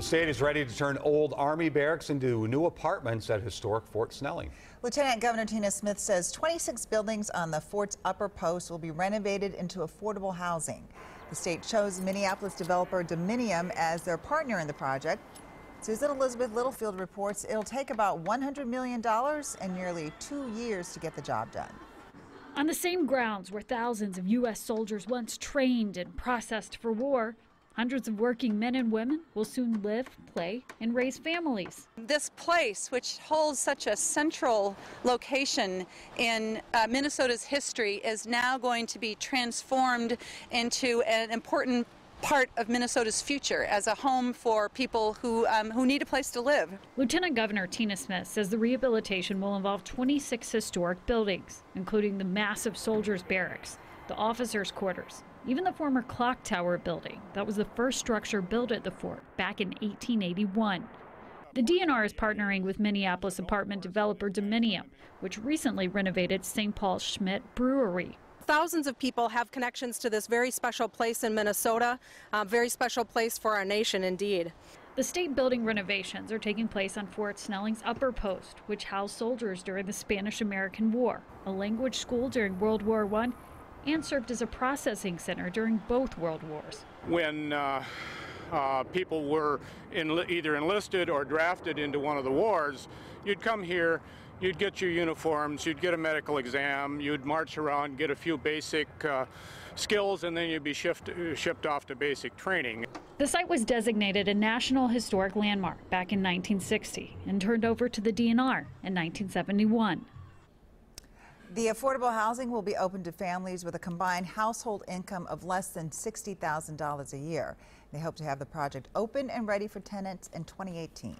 The state is ready to turn old Army barracks into new apartments at historic Fort Snelling. Lieutenant Governor Tina Smith says 26 buildings on the fort's upper post will be renovated into affordable housing. The state chose Minneapolis developer Dominium as their partner in the project. Susan-Elizabeth Littlefield reports it'll take about $100 million and nearly 2 years to get the job done. On the same grounds where thousands of U.S. soldiers once trained and processed for war, hundreds of working men and women will soon live, play, and raise families. This place, which holds such a central location in Minnesota's history, is now going to be transformed into an important part of Minnesota's future as a home for people who need a place to live. Lieutenant Governor Tina Smith says the rehabilitation will involve 26 historic buildings, including the massive soldiers' barracks, the officers' quarters, even the former clock tower building that was the first structure built at the fort back in 1881. The DNR is partnering with Minneapolis apartment developer Dominium, which recently renovated St. Paul Schmidt Brewery. Thousands of people have connections to this very special place in Minnesota, very special place for our nation indeed. The state building renovations are taking place on Fort Snelling's upper post, which housed soldiers during the Spanish-American War, a language school during World War I, and served as a processing center during both World Wars. When people were either enlisted or drafted into one of the wars, you'd come here, you'd get your uniforms, you'd get a medical exam, you'd march around, get a few basic skills, and then you'd be shipped off to basic training. The site was designated a National Historic Landmark back in 1960 and turned over to the DNR in 1971. The affordable housing will be open to families with a combined household income of less than $60,000 a year. They hope to have the project open and ready for tenants in 2018.